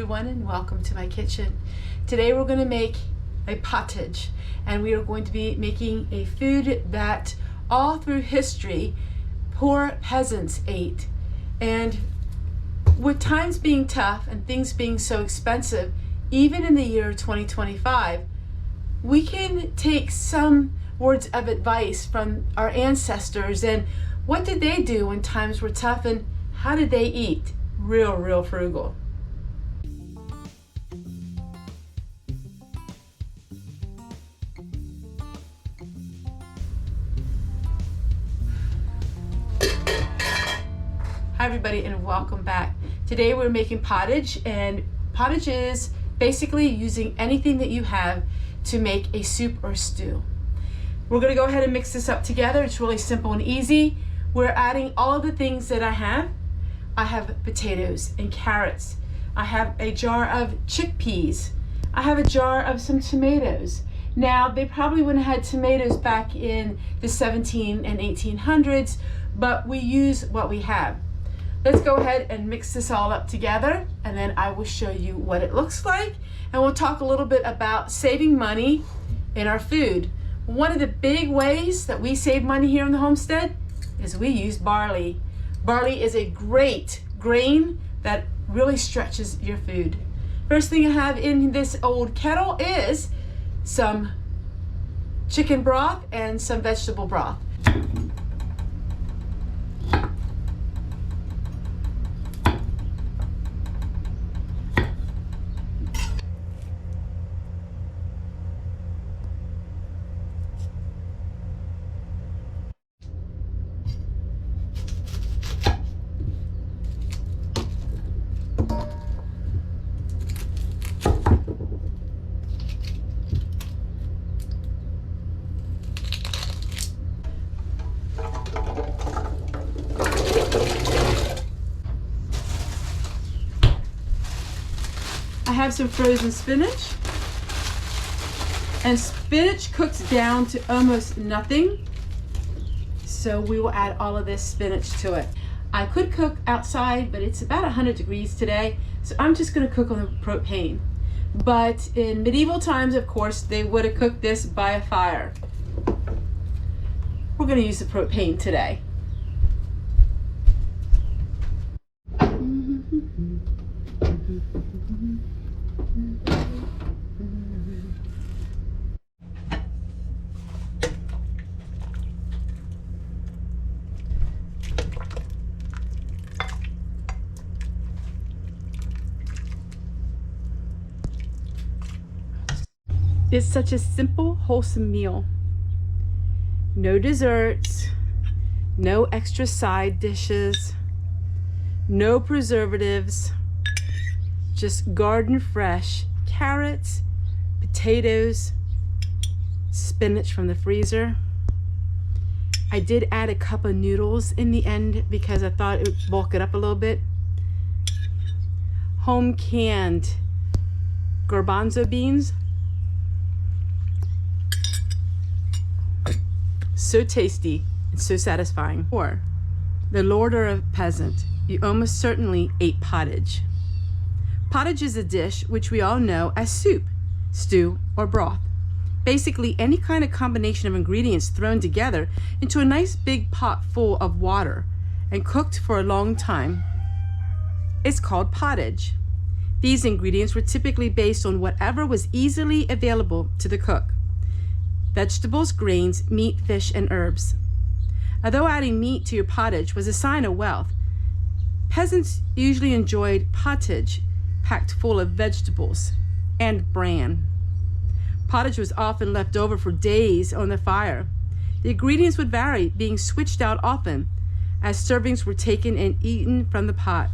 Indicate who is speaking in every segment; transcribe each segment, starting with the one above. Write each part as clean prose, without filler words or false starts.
Speaker 1: everyone, and welcome to my kitchen. Today we're going to make a pottage, and we are going to be making a food that all through history poor peasants ate. And with times being tough and things being so expensive, even in the year 2025, we can take some words of advice from our ancestors and what did they do when times were tough and how did they eat? Real frugal. Hi everybody and welcome back. Today we're making pottage, and pottage is basically using anything that you have to make a soup or stew. We're going to go ahead and mix this up together. It's really simple and easy. We're adding all of the things that I have. I have potatoes and carrots. I have a jar of chickpeas. I have a jar of some tomatoes. Now, they probably wouldn't have had tomatoes back in the 17 and 1800s, but we use what we have. Let's go ahead and mix this all up together, and then I will show you what it looks like, and we'll talk a little bit about saving money in our food. One of the big ways that we save money here in the homestead is we use barley. Barley is a great grain that really stretches your food. First thing I have in this old kettle is some chicken broth and some vegetable broth. I have some frozen spinach, and spinach cooks down to almost nothing, so we will add all of this spinach to it. I could cook outside, but it's about 100 degrees today, so I'm just going to cook on the propane. But in medieval times, of course, they would have cooked this by a fire. We're going to use the propane today. It's such a simple, wholesome meal. No desserts, no extra side dishes, no preservatives, just garden fresh carrots, potatoes, spinach from the freezer. I did add a cup of noodles in the end because I thought it would bulk it up a little bit. Home canned garbanzo beans. So tasty and so satisfying. Or the lord or a peasant, you almost certainly ate pottage. Pottage is a dish which we all know as soup, stew, or broth. Basically any kind of combination of ingredients thrown together into a nice big pot full of water and cooked for a long time. It's called pottage. These ingredients were typically based on whatever was easily available to the cook. Vegetables, grains, meat, fish, and herbs. Although adding meat to your pottage was a sign of wealth, peasants usually enjoyed pottage packed full of vegetables and bran. Pottage was often left over for days on the fire. The ingredients would vary, being switched out often as servings were taken and eaten from the pot.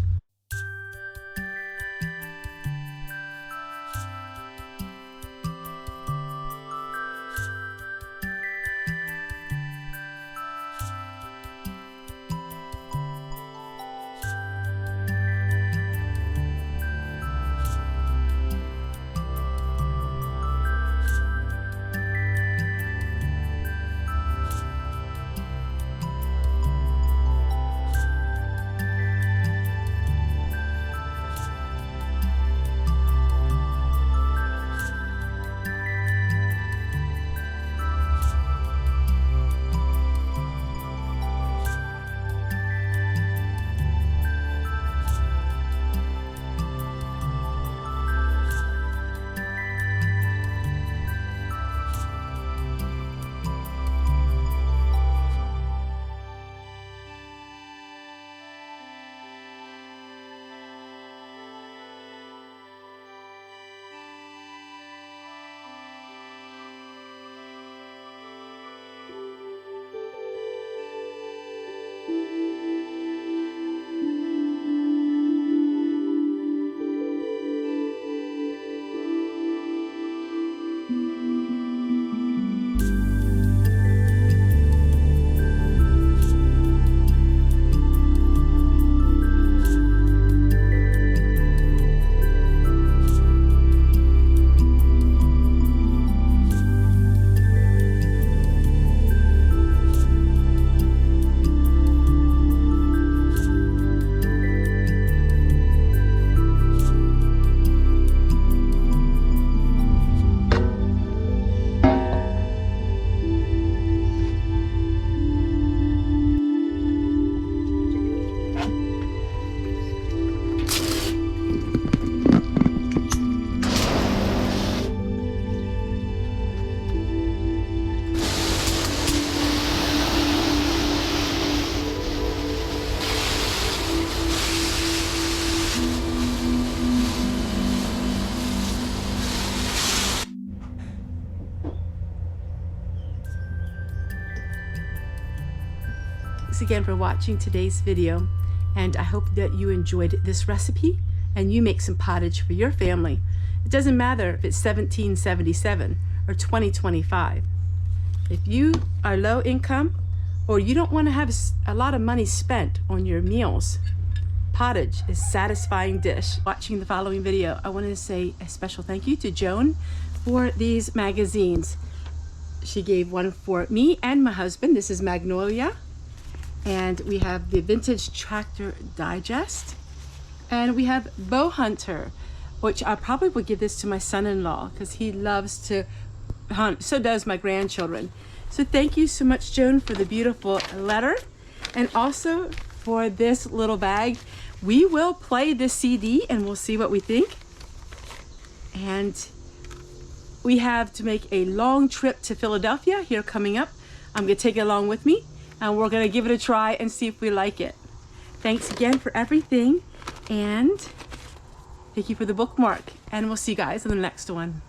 Speaker 1: Thanks again for watching today's video, and I hope that you enjoyed this recipe and you make some pottage for your family. It doesn't matter if it's 1777 or 2025. If you are low income or you don't want to have a lot of money spent on your meals, pottage is a satisfying dish. Watching the following video, I want to say a special thank you to Joan for these magazines. She gave one for me and my husband. This is Magnolia. And we have the Vintage Tractor Digest. And we have Bow Hunter, which I probably would give this to my son-in-law because he loves to hunt. So does my grandchildren. So thank you so much, Joan, for the beautiful letter. And also for this little bag. We will play this CD and we'll see what we think. And we have to make a long trip to Philadelphia here coming up. I'm gonna take it along with me and we're gonna give it a try and see if we like it. Thanks again for everything, and thank you for the bookmark, and we'll see you guys in the next one.